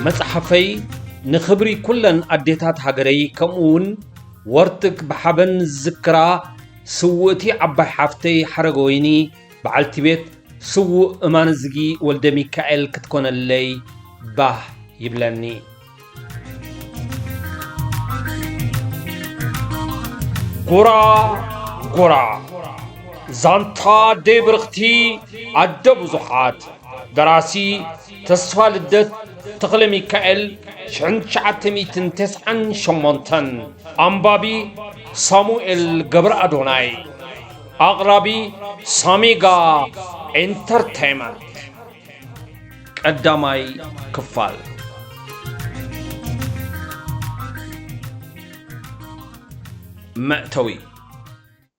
መጽሐፈይ ንኽብሪ ኩለን ኣዴታት ሃገረይ ከምኡውን ወርትክ ብሓበን ዝክራ ስውእቲ ዓባይ ሓፍተይ ሓረገወይኒ በዓልቲ ቤት ስውእ እማንዝጊ ወልደ ሚካኤል ክትኮነለይ ባህ ይብለኒ። ጉራ ጉራ ዛንታ ደብርኽቲ ኣደ ብዙሓት ደራሲ ተስፋ ልደት ተኽለ ሚካኤል 1998 ኣንባቢ ሳሙኤል ገብረ ኣዶናይ ኣቕራቢ ሳሚጋ ኤንተርቴይመንት ቀዳማይ ክፋል መእተዊ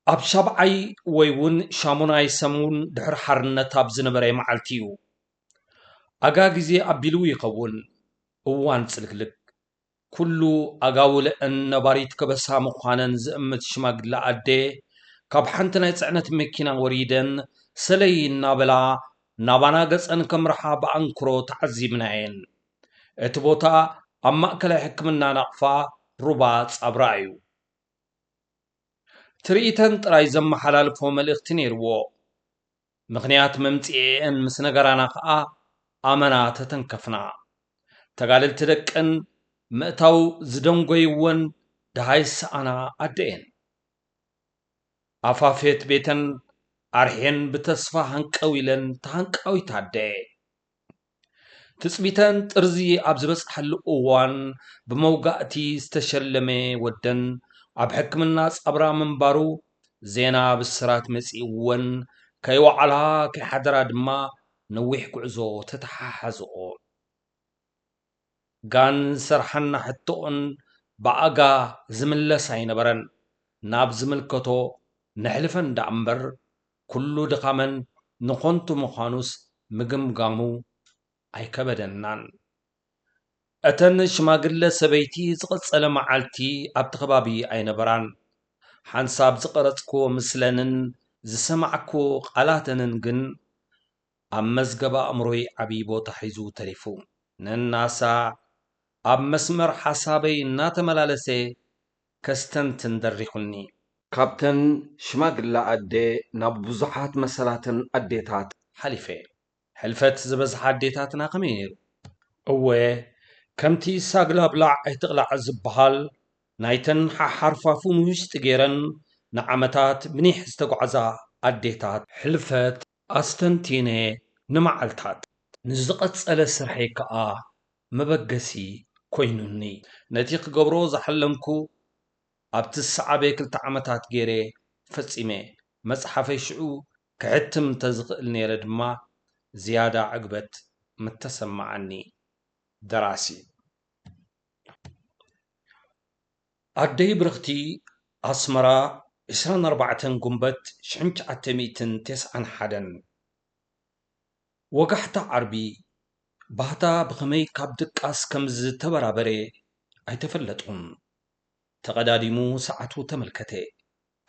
ኣብ ሻብዓይ ወይ እውን ሻሙናይ ሰሙን ድሕሪ ሓርነት ኣብ ዝነበረ መዓልቲ እዩ። ኣጋ ግዜ ኣቢሉ ይኸውን እዋን ጽልግልግ ኩሉ ኣጋውልአን ነባሪት ከበሳ ምዃነን ዝእምት ሽማግላ ኣዴ ካብ ሓንቲ ናይ ጽዕነት መኪና ወሪደን ሰለይ እናበላ ናባና ገጸን ከምርሓ ብኣንክሮ ተዓዚብናየን። እቲ ቦታ ኣብ ማእከላይ ሕክምና ናቕፋ ሩባ ጻብራ እዩ። ትርኢተን ጥራይ ዘመሓላልፎ መልእኽቲ ነይርዎ። ምኽንያት መምጽኤን ምስ ነገራና ከዓ ኣመና ተተንከፍና። ተጋልልቲ ደቀን ምእታው ዝደንጎይወን ድሃይ ሰኣና ኣደየን። ኣፋፌት ቤተን ኣርሔን ብተስፋ ሃንቀው ኢለን ተሃንቃዊት ኣደ ትጽቢተን ጥርዚ ኣብ ዝበጽሓሉ እዋን ብመውጋእቲ ዝተሸለመ ወደን ኣብ ሕክምና ጻብራ ምንባሩ ዜና ብስራት መጺእወን ከይዋዕላ ከይሓደራ ድማ ነዊሕ ጉዕዞ ተተሓሓዝኦ። ጋን ሰርሓና ሕቶኦን ብኣጋ ዝምለስ ኣይነበረን። ናብ ዝምልከቶ ነሕልፈን ዳ እምበር ኩሉ ድኻመን ንኾንቱ ምዃኑስ ምግምጋሙ ኣይከበደናን። እተን ሽማግለ ሰበይቲ ዝቐጸለ መዓልቲ ኣብቲ ከባቢ ኣይነበራን። ሓንሳብ ዝቐረጽክዎ ምስለንን ዝሰማዕክዎ ቓላተንን ግን ኣብ መዝገባ ኣእምሮይ ዓብዪ ቦታ ሒዙ ተሪፉ። ነናሳ ኣብ መስመር ሓሳበይ እናተመላለሰ ከስተንትን ደሪኹኒ። ካብተን ሽማግላ ኣዴ ናብ ብዙሓት መሰላትን ኣዴታት ሓሊፈ። ሕልፈት ዝበዝሓ ኣዴታትና ከመይ ነይሩ? እወ ከምቲ ሳግላ ብላዕ ኣይትቕላዕ ዝበሃል ናይተን ሓሓርፋፉን ውሽጢ ገይረን ንዓመታት ብኒሕ ዝተጓዓዛ ኣዴታት ሕልፈት ኣስተንቲነ ንመዓልታት ንዝቐጸለ ስርሐይ ከዓ መበገሲ ኮይኑኒ። ነቲ ክገብሮ ዝሓለምኩ ኣብቲ ሰዓበ 2 ዓመታት ገይረ ፈጺመ። መጽሓፈይ ሽዑ ክሕትም ተዝኽእል ነይረ ድማ ዝያዳ ዕግበት ምተሰማዓኒ። ደራሲ ኣደይ ብርኽቲ ኣስመራ 24 ጉንበት 1991 ወጋሕታ ዓርቢ ባህታ ብኸመይ ካብ ድቃስ ከም ዝተበራበረ ኣይተፈለጡን። ተቐዳዲሙ ሰዓቱ ተመልከተ።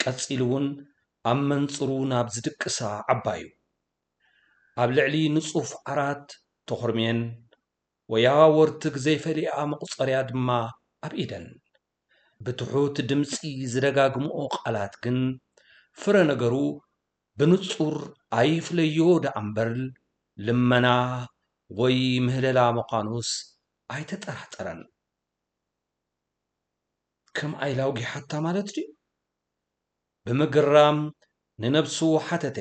ቀጺሉ እውን ኣብ መንጽሩ ናብ ዝድቅሳ ዓባዩ ኣብ ልዕሊ ንጹፍ ዓራት ተኾርሜን ወያ ወርትግ ዘይፈሊኣ መቝጸርያ ድማ ኣብ ኢደን ብትሑት ድምፂ ዝደጋግምኦ ቃላት ግን ፍረ ነገሩ ብንጹር ኣይፍለዮ ዳ እምበር ልመና ወይ ምህለላ ምዃኑስ ኣይተጠራጠረን። ከም ኣይላው ጊሓታ ማለት ድዩ? ብምግራም ንነብሱ ሓተተ።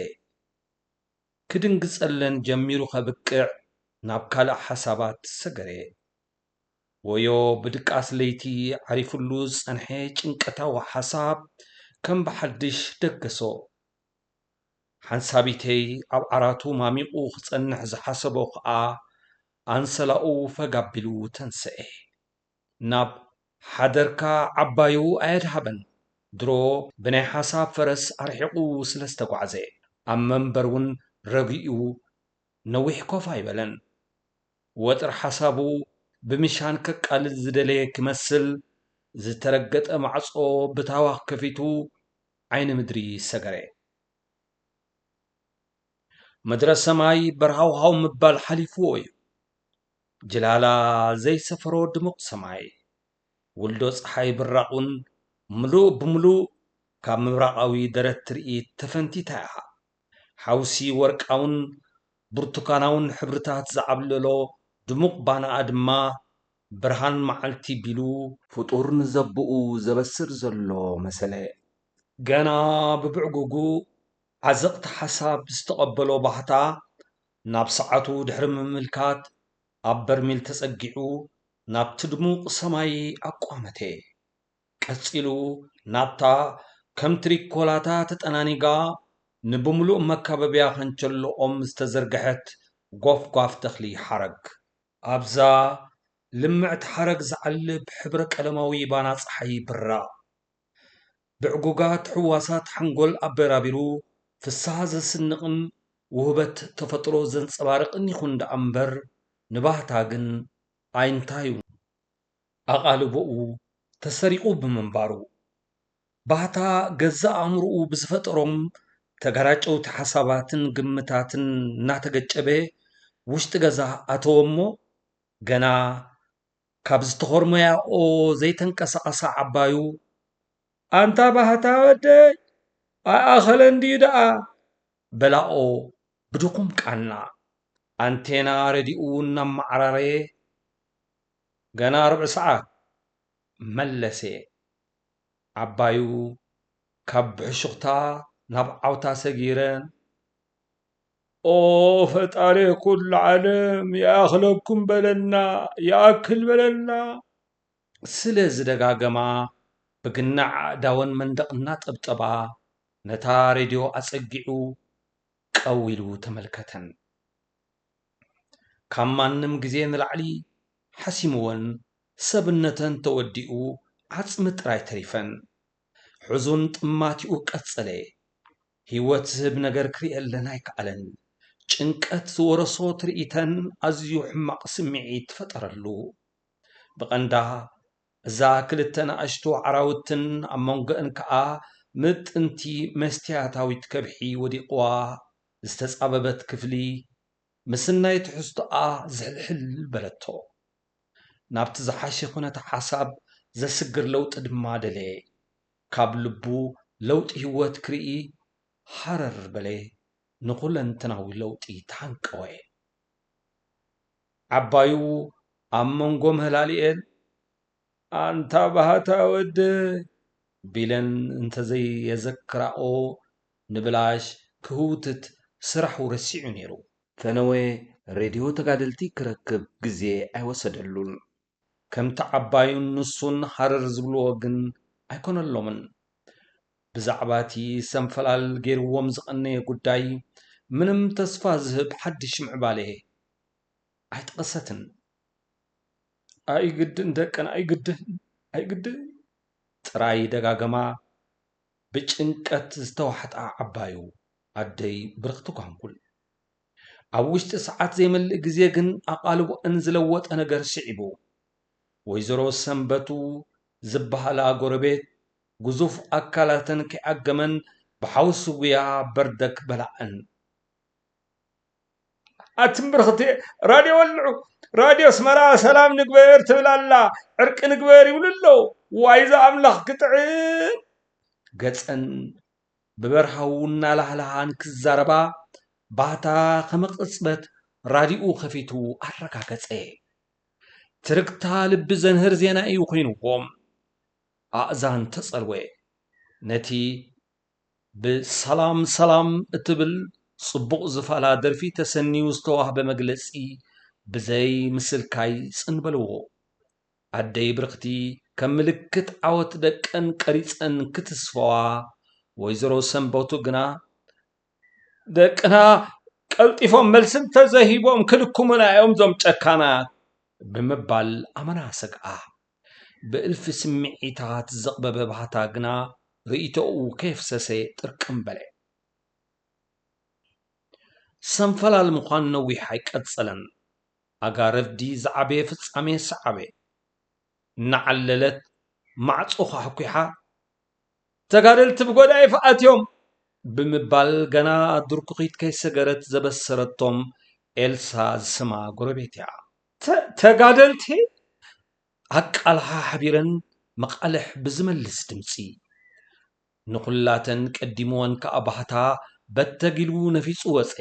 ክድንግጸለን ጀሚሩ ኸብቅዕ ናብ ካልእ ሓሳባት ሰገረ። ወዮ ብድቃስ ለይቲ ዓሪፉሉ ዝጸንሐ ጭንቀታዊ ሓሳብ ከም ብሓድሽ ደገሶ። ሓንሳቢተይ ኣብ ዓራቱ ማሚቑ ክጸንሕ ዝሓሰቦ ከዓ ኣንሰላኡ ፈጋቢሉ ተንስአ። ናብ ሓደርካ ዓባዩ ኣየድሃበን። ድሮ ብናይ ሓሳብ ፈረስ ኣርሒቑ ስለ ዝተጓዕዘ ኣብ መንበር እውን ረጊኡ ነዊሕ ኮፍ ኣይበለን። ወጥሪ ሓሳቡ ብምሻን ከቃልል ዝደለየ ክመስል ዝተረገጠ ማዕጾ ብታዋኽ ከፊቱ ዓይኒ ምድሪ ሰገረ። ምድረ ሰማይ በረሃውሃው ምባል ሓሊፍዎ እዩ። جلالا زي سفرو دمق سماي ولدو صحاي براقون ملو بملو كاب مبراقاوي درت ترئي تفنتي تاها حوسي ورقاون برتقاناون حبرتات زعبللو دمق بانا أدما برهان معلتي بلو فطور نزبؤو زبسر زلو مسألة جنا ببعجوجو عزقت حساب استقبلو بحتا ناب ساعتو دحر مملكات أبر ميل تسقعو ناب تدموق سماي أقوامته كسيلو نابتا كم تريكولاتا تتأنانيغا نبملو مكاببيا خنچلو استزرقحت قوف تخلي حرق أبزا لمعت حرق زعل بحبرك ألماوي بانات صحي برا بعقوقات حواسات حنقول أبرابيرو في السازة سنقن وهبت تفطرو زنس أبارق إني خند أمبر نباهتاقن عينتايو أقالبؤو تسريقو بمنبارو باهتا جزا أمرؤو بزفترم تغراجو تحساباتن قمتاتن ناتقجبه وشت جزا أتومو جنا كابز تخرميا أو زيتن كسا عبايو أنت باهتا ودي أخلن دي دا بلاو بدوكم كأنا أنتنا رديو نم عراري جنا ربع ساعة ملسي عبايو كاب عشقتا نبعوتا سجيران أو فتاري كل عالم يا أخلقكم بلنا يا أكل بلنا سلز دقاقما بقناع داون من دقنا طبطبا نتا راديو أسقعو قويلو تملكتن كمانم جزين العلي حسيمون سبنتن توديو عصمت راي تريفن حزن طماتيو قصلي هيوت زب نجر كري لنا يكالن ጭንቀት ወረሶ ትርኢተን ኣዝዩ ሕማቕ ስምዒት ፈጠረሉ ብቐንዳ እዛ ክልተ ንኣሽቱ ዓራውትን ኣብ መንጎአን ከዓ ምጥንቲ መስትያታዊት ከብሒ ወዲቕዋ ዝተጻበበት ክፍሊ ምስናይ ትሕዝቶኣ ዝሕልሕል በለቶ ናብቲ ዝሓሸ ኩነታ ሓሳብ ዘስግር ለውጢ ድማ ደለየ ካብ ልቡ ለውጢ ህይወት ክርኢ ሓረር በለ نقولنتناوي لوطي تانقوي عبايو أمونغوم هلاليل أنت بهتا ود بيلن انت زي يذكرأو نبلاش كهوتت سرح ورسيعو نيرو فنوي راديو تقادلتي كركب جزي أيوسدلون كم تعبايو نصون حرر زبلو وغن أيكون اللومن بزعباتي سنفلال غير ومزقني قداي منم تصفى زهب حدش معباليه عيتقستن اي قدن دكن اي قدن تراي دقاقما بچنقت استوحت عبايو عدي برختكم كل اوشت ساعات زي مل غزيغن اقالو انزلوت انغر شعبو ويزرو سنبتو زبحلا غربيت جزوف أكلاتن كأجمن بحوس ويا بردك بلعن أتمبرختي راديو ولعو راديو اسمرا سلام نقبر تبلالا عرق نقبر يقوللو وايزا أملخ قطعين قطعن ببرهاونا لهلهان كزاربا باتا خمق اصبت راديو خفيتو أرقا قطعي تركتا لبزن هرزينا ايو خينوهم أأذان تصلوي نتي بسلام سلام اتبل صبق زفالا درفي تسني وستواه بمجلسي بزي مثل كاي سنبلو عدي برختي كملكت عوت دكن قريصن كتسفوا ويزرو سنبوتو جنا دكنا قلطيفهم ملسن تزهيبهم كلكمنا يوم زم ጨካና بمبال أمنا سقاه بألف سمعيتات زقبة بحتاجنا رئيتو كيف سسي تركم بلي سنفلا المقان نوي حيك أتصلن أقارف دي زعبي فتصامي سعبي نعللت معصوخة حكيحة تقارلت بقود أي فقات يوم بمبال جنا دركوخيت كي سجرت زبسرتهم إلسا سما قربيتها ተጋደልቲ ኣቃልሃ ሓቢረን መቃልሕ ብዝመልስ ድምፂ ንኹላተን ቀዲሞን ከዓ ባህታ በተጊሉ ነፊፁ ወፀ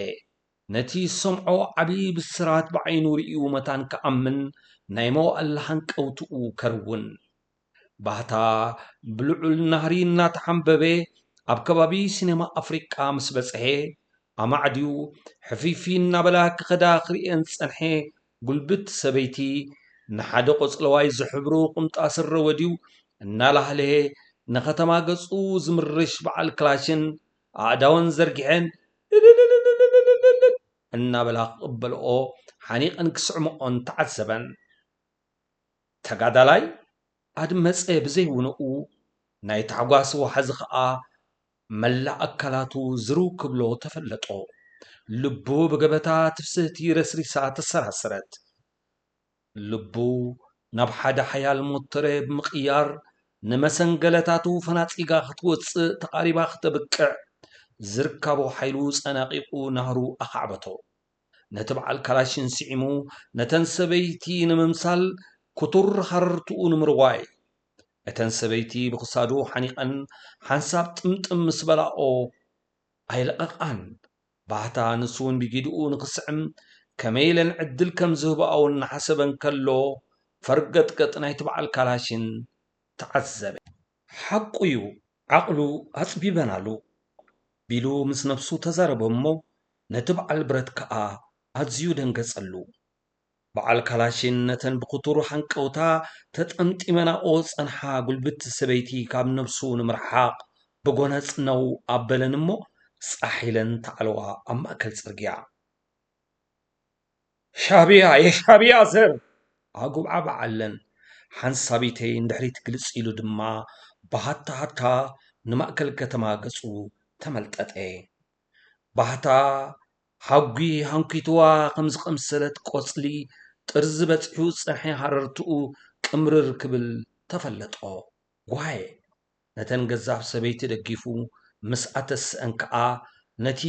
ነቲ ሰምዖ ዓብዪ ብስራት ብዓይኑ ርኢዩ መታን ከኣምን ናይ መዋዕል ሃንቀውትኡ ከርውን ባህታ ብልዑል ናህሪ እናተሓንበበ ኣብ ከባቢ ሲኔማ ኣፍሪቃ ምስ በፅሐ ኣማዕድዩ ሕፊፊ እናበላ ክኸዳ ክሪአን ዝፀንሐ ጉልብት ሰበይቲ ንሓደ ቆፅለዋይ ዝሕብሩ ቁምጣ ስረ ወዲዩ እናላህለ ንኸተማ ገጹ ዝምርሽ በዓል ክላሽን ኣእዳወን ዘርጊሐን እናበላ ክቕበልኦ ሓኒቐን ክስዕምዖን ተዓዘበን ተጋዳላይ ኣድመፀ ብዘይውንኡ ናይ ታሕጓስ ዋሕዚ ከዓ መላእ ኣካላቱ ዝርው ክብሎ ተፈለጦ ልቡ ብገበታ ትፍስህቲ ረስሪሳ ተሰራሰረት ልቡ ናብ ሓደ ሓያል ሞተረ ብምቕያር ንመሰንገለታቱ ፈናፂጋ ክትወፅእ ተቓሪባ ክተብቅዕ ዝርከቦ ሓይሉ ፀናቂቑ ናህሩ ኣኻዕበቶ ነቲ በዓል ካላሽን ስዒሙ ነተን ሰበይቲ ንምምሳል ኩቱር ሃረርትኡ ንምርዋይ እተን ሰበይቲ ብክሳዱ ሓኒቐን ሓንሳብ ጥምጥም ምስ በላኦ ኣይለቐቓን ባህታ ንሱውን ብጊድኡ ንክስዕም ከመይ ኢለን ዕድል ከም ዝህብኣው እናሓሰበን ከሎ ፈርገጥገጥ ናይቲ በዓል ካላሽን ተዓዘበ ሓቁ እዩ ዓቕሉ ኣፅቢበናሉ ቢሉ ምስ ነፍሱ ተዛረበ እሞ ነቲ በዓል ብረት ከዓ ኣዝዩ ደንገጸሉ በዓል ካላሽን ነተን ብኩቱር ሃንቀውታ ተጠምጢመናኦ ፀንሓ ጉልብቲ ሰበይቲ ካብ ነፍሱ ንምርሓቕ ብጎነፅ ነው ኣበለን እሞ ጻሒለን ተዓለዋ ኣብ ማእከል ጽርግያ ሻዕብያ የሻዕብያ ዘር ኣጉብዓብዓለን ሓንሳቢተይ እንድሕሪት ግልጽ ኢሉ ድማ ባህታ ሃታ ንማእከል ከተማ ገጹ ተመልጠጠ ባህታ ሓጉ ሃንኪትዋ ከም ዝቐምሰለት ቆጽሊ ጥርዚ በፂሑ ፀንሐ ሃረርትኡ ቅምርር ክብል ተፈለጦ ጓየ ነተን ገዛፍ ሰበይቲ ደጊፉ ምስ ኣተስአን ከዓ ነቲ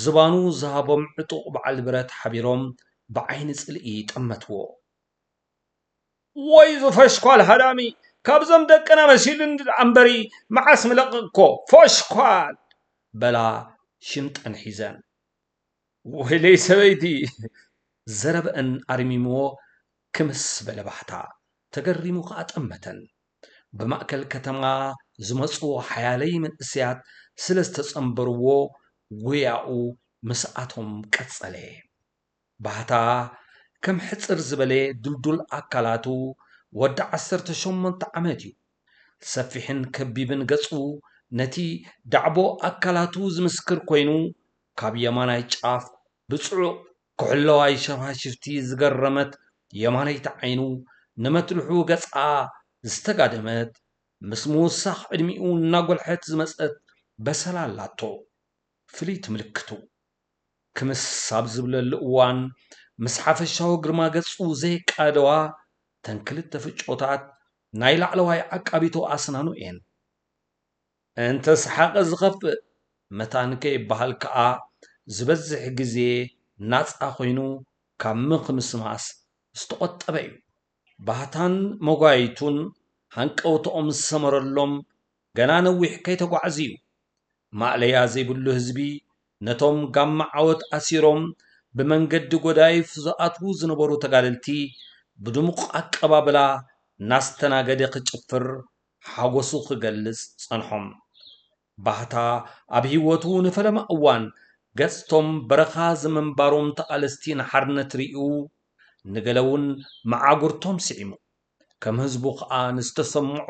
ዝባኑ ዝሃቦም ዕጡቕ በዓል ብረት ሓቢሮም ብዓይኒ ጽልኢ ጠመትዎ ወይ ዝፈሽኳል ሃዳሚ ካብዞም ደቅና መሲሉ ኣንበሪ መዓስ ምለቕቕኮ ፈሽኳል በላ ሽምጠን ሒዘን ወይለይ ሰበይቲ ዘረበአን ኣርሚምዎ ክምስ በለ ባህታ ተገሪሙ ከዓ ጠመተን ብማእከል ከተማ ዝመፁ ሓያለይ መንእስያት ስለ ዝተጸምበርዎ ጉያኡ ምስኣቶም ቀጸለ ባህታ ከም ሕፅር ዝበለ ድልዱል ኣካላቱ ወዲ 18 ዓመት እዩ ሰፊሕን ከቢብን ገጹ ነቲ ዳዕቦ ኣካላቱ ዝምስክር ኮይኑ ካብ የማናይ ጫፍ ብጽዑቕ ክሕለዋይ ሸፋሽፍቲ ዝገረመት የማነይቲ ዓይኑ ንመትልሑ ገጻ ዝተጋደመት ምስ ምውሳኽ ዕድሚኡ እናጐልሐት ዝመጸት በሰላ ኣላቶ ፍሊት ምልክቱ ክምስ ኣብ ዝብለሉ እዋን ምስ ሓፈሻዊ ግርማ ገጹ ዘይቃደዋ ተንክልተ ፍጮታት ናይ ላዕለዋይ ዓቃቢቶ ኣስናኑ እየን እንተ ሰሓቐ ዝኸፍእ መታንከ ይበሃል ከዓ ዝበዝሕ ግዜ ናፃ ኮይኑ ካብ ምኽምስማስ ዝተቆጠበ እዩ ባህታን መጓይቱን ሃንቀውቶኦም ዝሰመረሎም ገና ነዊሕ ከይተጓዓዙ እዩ ማዕለያ ዘይብሉ ህዝቢ ነቶም ጋማ ዓወት ኣሲሮም ብመንገዲ ጎዳይፍ ዝኣትዉ ዝነበሩ ተጋደልቲ ብድሙቕ ኣቀባብላ ናስተናገደ ክጭፍር ሓጎሱ ክገልጽ ጸንሖም ባህታ ኣብ ህይወቱ ንፈለማ እዋን ገጽቶም በረኻ ዝምንባሮም ተቓለስቲ ንሓርነት ርኢዩ ንገለውን መዓጉርቶም ስዒሙ ከም ህዝቡ ከዓ ንዝተሰምዖ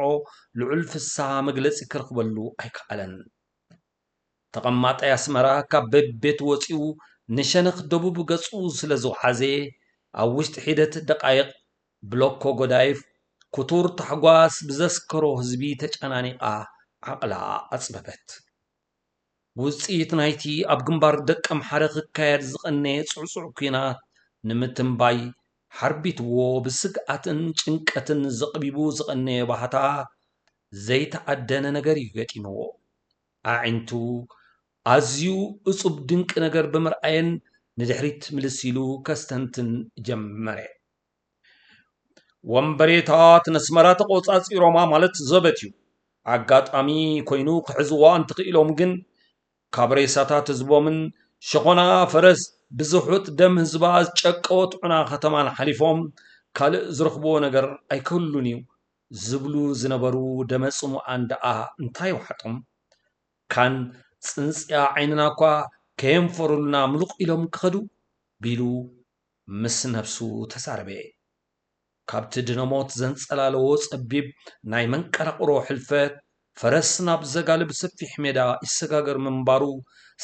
ልዑል ፍስሓ መግለጺ ክረኽበሉ ኣይከኣለን ተቐማጣይ ኣስመራ ካብ በቤት ወፂኡ ንሸነኽ ደቡብ ገጹ ስለ ዝወሓዘ ኣብ ውሽጢ ሒደት ደቃይቕ ብሎኮ ጎዳይፍ ኩቱር ታሕጓስ ብዘስከሮ ህዝቢ ተጨናኒቓ ዓቕላ ኣጽበበት ውፅኢት ናይቲ ኣብ ግንባር ደቀ ምሓረ ክካየድ ዝቐነየ ጽዕጽዕ ኩናት ንምትንባይ ሓርቢትዎ ብስግኣትን ጭንቀትን ዘቕቢቡ ዝቐነየ ባህታ ዘይተዓደነ ነገር እዩ ገጢምዎ ኣዒንቱ ኣዝዩ እጹብ ድንቂ ነገር ብምርኣየን ንድሕሪት ምልስ ኢሉ ከስተንትን ጀመረ ወንበሬታት ነስመራት ቆጻጽሮማ ማለት ዘበት እዩ አጋጣሚ ኮይኑ ክሕዝዋ እንትኽኢሎም ግን ካብ ሬሳታት ህዝቦምን ሸኾና ፈረስ ብዙሑት ደም ህዝባ ዝጨቀወት ዑና ከተማን ሓሊፎም ካልእ ዝረኽብዎ ነገር ኣይክህሉን እዩ ዝብሉ ዝነበሩ ደመጽሙዓን ደኣ እንታይ ዋሕጦም ካን ጽንጽያ ዓይንና እኳ ከየንፈሩልና ምሉቕ ኢሎም ክኸዱ ቢሉ ምስ ነፍሱ ተዛረበ ካብቲ ድነሞት ዘንጸላለዎ ጸቢብ ናይ መንቀራቕሮ ሕልፈት ፈረስ ናብ ዘጋልብ ሰፊሕ ሜዳ ይሰጋገር ምንባሩ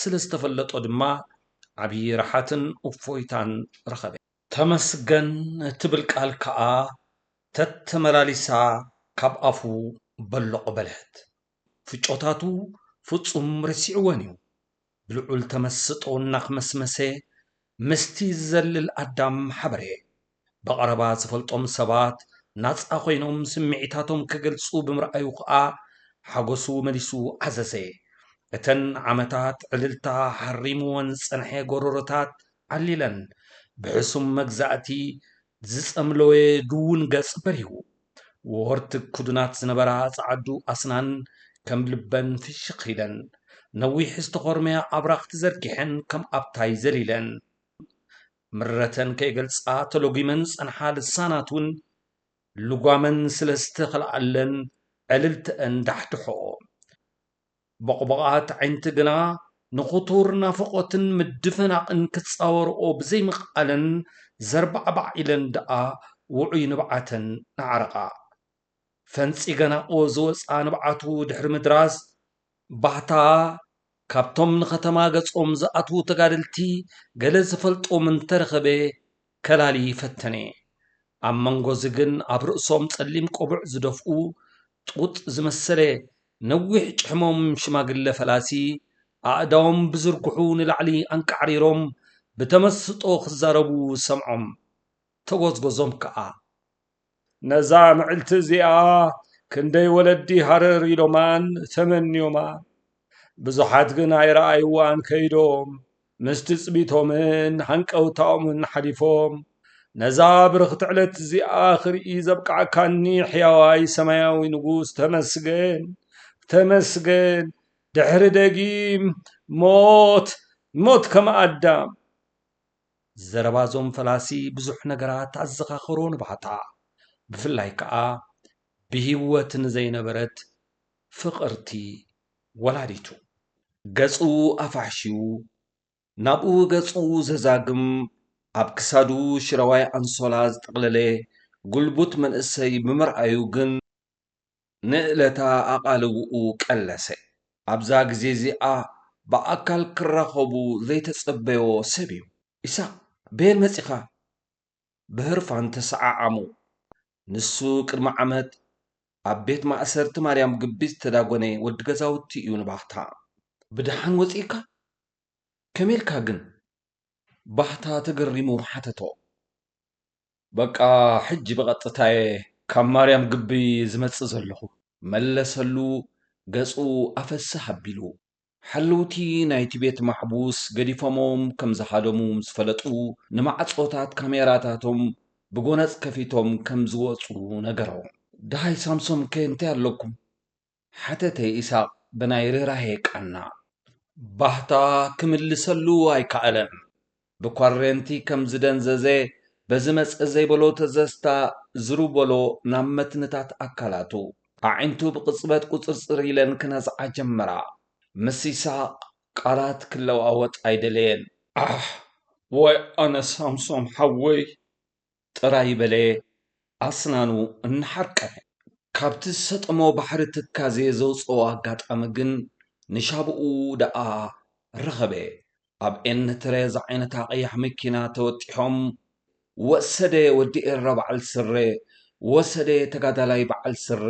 ስለ ዝተፈለጦ ድማ ዓብዪ ረሓትን እፎይታን ረኸበ ተመስገን እትብል ቃል ከዓ ተተመላሊሳ ካብ ኣፉ በሎቕ በልሐት ፍጮታቱ ፍጹም ረሲዕወን እዩ ብልዑል ተመስጦ እናኽመስመሰ ምስቲ ዝዘልል ኣዳም ሓበረ በቐረባ ዝፈልጦም ሰባት ናጻ ኮይኖም ስምዒታቶም ክገልጹ ብምርኣዩ ከዓ ሓጎሱ መሊሱ ዓዘዘ እተን ዓመታት ዕልልታ ሓሪምዎን ጸንሐ ጎረሮታት ዓሊለን ብሕሱም መግዛእቲ ዝጸምለወ ድውን ገጽ በሪሁ ወርቲ ክዱናት ዝነበራ ጸዓዱ ኣስናን ከም ልበን ፍሽኽ ኢለን ነዊሕ ዝተኾርመያ ኣብራኽ ተዘርጊሐን ከም ኣብታይ ዘሊለን ምረተን ከይገልጻ ተሎጊመን ጸንሓ ልሳናቱን ልጓመን ስለ ዝተኸልዓለን ዕልልትአን ዳሕድሖ በቕበቓት ዓይንቲ ግና ንኽቱር ናፍቖትን ምድፍናቕን ክትጻወርኦ ብዘይምኽኣለን ዘርባዕባዕ ኢለን ደኣ ውዑይ ንብዓተን ንዓረቓ ፈንጺ ገናኦ ዝወፃ ንብዓቱ ድሕሪ ምድራስ ባህታ ካብቶም ንኸተማ ገጾም ዝኣትዉ ተጋደልቲ ገለ ዝፈልጦም እንተረኸበ ከላሊ ፈተነ ኣብ መንጎ ግን ኣብ ርእሶም ጸሊም ቆቡዕ ዝደፍኡ ጡጥ ዝመሰለ ነዊሕ ጭሕሞም ሽማግለ ፈላሲ ኣእዳዎም ብዝርግሑ ንላዕሊ ኣንቃዕሪሮም ብተመስጦ ክዛረቡ ሰምዖም ተጐዝጐዞም ከዓ ነዛ ምዕልቲ እዚኣ ክንደይ ወለዲ ሃረር ኢሎማን ተመንዮማ ብዙሓት ግን ኣይረኣይዋን ከይዶም ምስቲ ጽቢቶምን ሃንቀውታኦምን ሓሊፎም ነዛ ብርኽቲ ዕለት እዚኣ ክርኢ ዘብቃዕካኒ ሕያዋይ ሰማያዊ ንጉስ ተመስገን ተመስገን ድሕሪ ደጊም ሞት ከም ኣዳም ዘረባዞም ፈላሲ ብዙሕ ነገራት ኣዘኻኽሮ ንባህታ ብፍላይ ከዓ ብህይወት ንዘይነበረት ፍቕርቲ ወላዲቱ ገጹ ኣፋሕሽዩ ናብኡ ገጹ ዘዛግም ኣብ ክሳዱ ሽረዋይ ኣንሶላ ዝጠቕለለ ጉልቡት መንእሰይ ብምርኣዩ ግን ንእለታ ኣቓልብኡ ቀለሰ ኣብዛ ግዜ እዚኣ ብኣካል ክራኸቡ ዘይተጸበዮ ሰብ እዩ ኢሳቅ ቤል መጺኻ ብህርፋን ተሰዓዓሙ ንሱ ቅድሚ ዓመት ኣብ ቤት ማእሰርቲ ማርያም ግቢ ዝተዳጎነ ወዲ ገዛውቲ እዩ ንባህታ ብድሓን ወፂካ ከመልካ ግን ባህታ ተገሪሙ ሓተቶ በቃ ሕጂ ብቐጥታየ ካብ ማርያም ግቢ ዝመጽእ ዘለኹ መለሰሉ ገጹ ኣፈስሕ ኣቢሉ ሓለውቲ ናይቲ ቤት ማሕቡስ ገዲፎሞም ከም ዝሃደሙ ዝፈለጡ ንማዕጾታት ካሜራታቶም ብጎነጽ ከፊቶም ከም ዝወፁ ነገሮም ድሃይ ሳምሶም ከ እንታይ ኣለኩም ሓተተይ ኢሳቅ ብናይ ርህራሄ ቃና ባህታ ክምልሰሉ ኣይከኣለን ብኳረንቲ ከም ዝደንዘዘ በዝመጽእ ዘይበሎ ተዘስታ ዝሩበሎ ናብ መትንታት ኣካላቱ ኣዒንቱ ብቕጽበት ቁፅርፅር ኢለን ክነዝዓ ጀመራ ምስ ይስሐቅ ቃላት ክለዋወጥ ኣይደለየን ወይ ኣነ ሳምሶም ሓወይ ጥራይ በለ ኣስናኑ እናሓርቀ ካብቲ ዝሰጠሞ ባሕሪ ትካዜ ዘውፅኦ ኣጋጣሚ ግን ንሻብኡ ደኣ ረኸበ ኣብ ኤንትረ ዝዓይነታ ቀያሕ መኪና ተወጢሖም ወሰደ ወዲ ኤራ በዓል ስረ ወሰደ ተጋዳላይ በዓል ስረ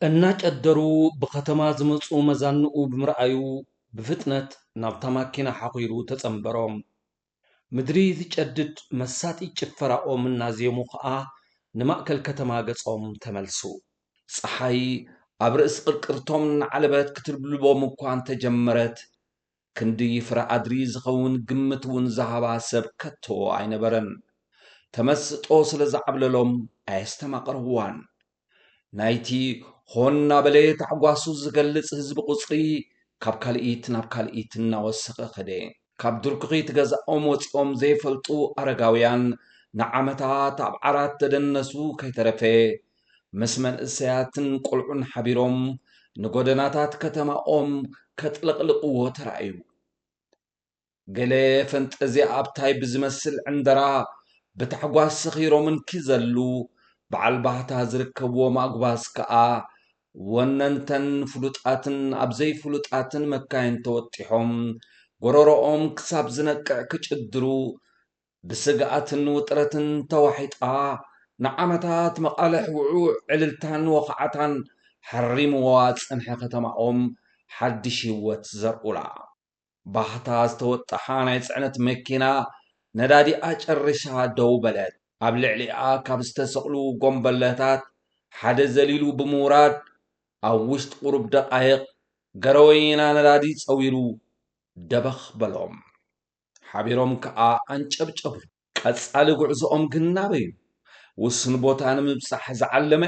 እናጨደሩ ብከተማ ዝመፁ መዛንኡ ብምርኣዩ ብፍጥነት ናብታ ማኪና ሓኺሩ ተጸንበሮም ምድሪ ዝጨድድ መሳጢ ጭፈራኦም እናዝየሙ ከዓ ንማእከል ከተማ ገጾም ተመልሱ ፀሓይ ኣብ ርእሲ ቅርቅርቶም ንዓለበት ክትልብልቦም እኳ እንተጀመረት ክንዲ ፍረ ኣድሪ ዝኸውን ግምት እውን ዝሃባ ሰብ ከቶ ኣይነበረን ተመስጦ ስለ ዝዓብለሎም ኣየስተማቕርዋን ናይቲ ሆና በለ ተዕጓሱ ዝገልጽ ህዝቢ ቁጽሪ ካብ ካልኢት ናብ ካልኢት እናወሰኸ ኸደ ካብ ድርክኺት ገዛኦም ወፂኦም ዘይፈልጡ ኣረጋውያን ንዓመታት ኣብ ዓራት ተደነሱ ከይተረፈ ምስ መንእሰያትን ቆልዑን ሓቢሮም ንጎደናታት ከተማኦም ከጥለቕልቕዎ ተራእዩ ገለ ፈንጠዝያ ኣብታይ ብዝመስል ዕንደራ ብታሕጓስ ሰኺሮምን ክዘሉ በዓል ባህታ ዝርከብዎም ኣግባስ ከዓ ወነንተን ፍሉጣትን ኣብ ዘይፍሉጣትን መካይን ተወጢሖም ጎረሮኦም ክሳብ ዝነቅዕ ክጭድሩ ብስግኣትን ውጥረትን ተዋሒጣ ንዓመታት መቓልሕ ውዑዕ ዕልልታን ወኸዓታን ሓሪምዋ ጽንሐ ከተማኦም ሓድሽ ህይወት ዘርኡላ ባህታ ዝተወጥሓ ናይ ጽዕነት መኪና ነዳዲኣ ጨርሻ ደው በለት ኣብ ልዕሊኣ ካብ ዝተሰቕሉ ጎንበለታት ሓደ ዘሊሉ ብምውራድ ኣብ ውሽጢ ቁሩብ ደቃይቕ ገረወይና ነዳዲ ፀዊሩ ደበኽ በሎም ሓቢሮም ከዓ አንጨብጨቡ ቀጻሊ ጉዕዞኦም ግን ናበዩ ውስን ቦታ ንምብጻሕ ዝዓለመ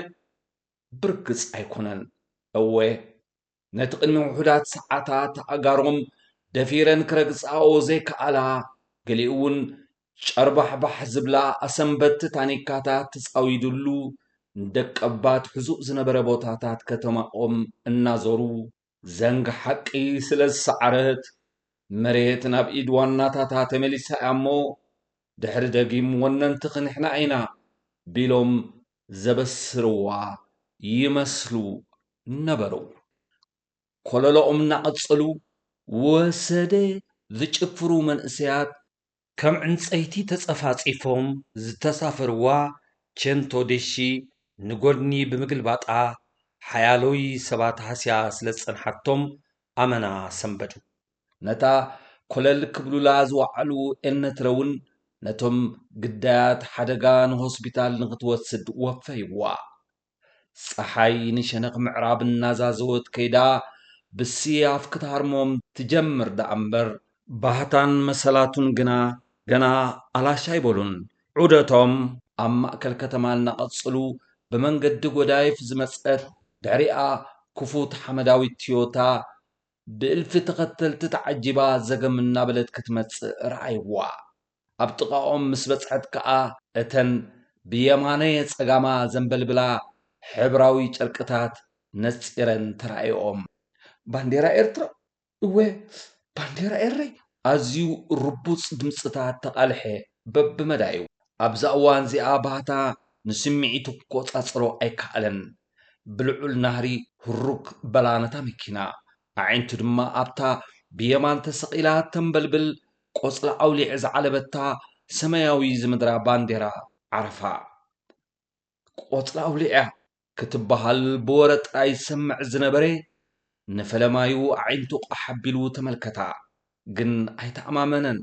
ብርግጽ ኣይኮነን እወ ነቲ ቅድሚ ውሑዳት ሰዓታት ኣጋሮም ደፊረን ክረግጻኦ ዘይከኣላ ገሊኡ እውን ጨርባሕባሕ ዝብላ ኣሰንበቲ ታኒካታት ተጻዊዱሉ እንደቀባት ሕዙእ ዝነበረ ቦታታት ከተማኦም እናዞሩ ዘንግ ሓቂ ስለ ዝሰዓረት መሬት ናብ ኢድ ዋናታታ ተመሊሳ እሞ ድሕሪ ደጊም ወነንቲ ክንሕና ኢና ቢሎም ዘበስርዋ ይመስሉ ነበሩ ኮለሎኦም እናቐጸሉ ወሰደ ዝጭፍሩ መንእሰያት ከም ዕንፀይቲ ተጸፋጺፎም ዝተሳፈርዋ ቸንቶ ደሺ ንጎድኒ ብምግልባጣ ሓያሎይ ሰባት ሃስያ ስለ ዝጸንሓቶም ኣመና ሰንበዱ ነታ ኮለል ክብሉላ ዝወዓሉ ኤነትረውን ነቶም ግዳያት ሓደጋ ንሆስፒታል ንኽትወስድ ወፈይዋ ፀሓይ ንሸነኽ ምዕራብ እናዛዘወት ከይዳ ብስያፍ ክትሃርሞም ትጀምር ዳ እምበር ባህታን መሰላቱን ግና ገና ኣላሻ ይበሉን ዑደቶም ኣብ ማእከል ከተማ እናቐጽሉ ብመንገዲ ጎዳይፍ ዝመጸት ድሕሪኣ ክፉት ሓመዳዊት ትዮታ ብእልፊ ተኸተልቲ ተዓጂባ ዘገም እናበለት ክትመጽእ ረኣይዋ ኣብ ጥቓኦም ምስ በጽሐት ከዓ እተን ብየማነ ጸጋማ ዘንበልብላ ሕብራዊ ጨርቅታት ነጺረን ተራእዮም ባንዴራ ኤርትራ እወ ባንዴራ ኤረይ ኣዝዩ ርቡጽ ድምጽታት ተቓልሐ በብመዳዩ ኣብዛ እዋን እዚኣ ባህታ ንስምዒቱ ክቆጻጽሮ ኣይከኣለን ብልዑል ናህሪ ህሩክ በላነታ መኪና ኣዒንቱ ድማ ኣብታ ብየማን ተሰቒላ ተንበልብል ቆጽላ ኣውሊዕ ዝዓለበታ ሰማያዊ ዝምድራ ባንዴራ ዓረፋ ቆጽላ ኣውሊዕ ክትበሃል ብወረ ጥራይ ሰምዕ ዝነበረ ንፈለማዩ ኣዒንቱ ቋሓቢሉ ተመልከታ ግን ኣይተኣማመነን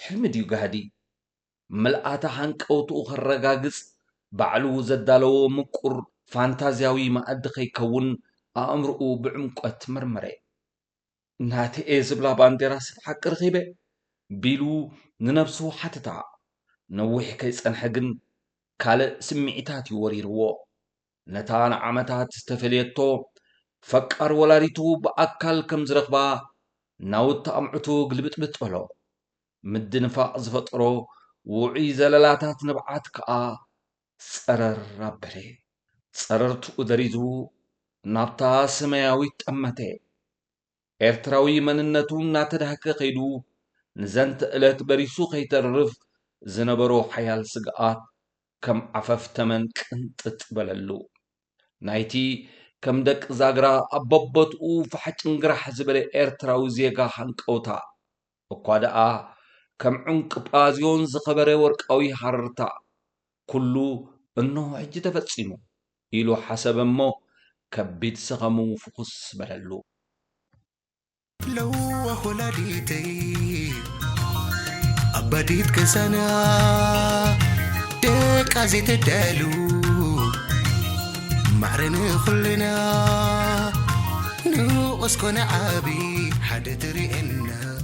ሕልሚ ድዩ ጋዲ መልኣታ ሃንቀውትኡ ኸረጋግጽ ባዕሉ ዘዳለዎ ምቁር ፋንታዝያዊ ማእዲ ኸይከውን ኣእምርኡ ብዕምቆት መርመረ ናቲኤ ዝብላ ባንዴራ ሰብ ሓቂ ረኺበ ቢሉ ንነብሱ ሓተታ ነዊሕ ከይጸንሐ ግን ካልእ ስምዒታት ይወሪርዎ ነታ ንዓመታት ዝተፈልየቶ ፈቃር ወላዲቱ ብኣካል ከም ዝረኽባ ናውቲ ኣምዕቱ ግልብጥብጥ በሎ ምድንፋቕ ዝፈጥሮ ውዑይ ዘለላታት ንብዓት ከዓ ጸረር ኣበለ ጸረርትኡ ደሪዙ ናብታ ሰማያዊት ጠመተ ኤርትራዊ መንነቱ እናተዳህከ ኸይዱ ንዘንተ ዕለት በሪሱ ኸይተርፍ ዝነበሮ ሓያል ስግኣት ከም ዓፈፍ ተመን ቅንጥጥ በለሉ ናይቲ ከም ደቂ ዛግራ ኣብ በቦትኡ ፍሓጭንግራሕ ዝበለ ኤርትራዊ ዜጋ ሃንቀውታ እኳ ደኣ ከም ዑንቂ ጳዝዮን ዝኸበረ ወርቃዊ ሃርታ ኩሉ እነሆ ሕጂ ተፈጺሙ ኢሉ ሓሰበ እሞ ከቢድ ሰኸሙ ፍኹስ በለሉ لو ولديتي أبديت كسنا دك عزيت الدالو معرن خلنا نو اسكن عابي حد تري إنا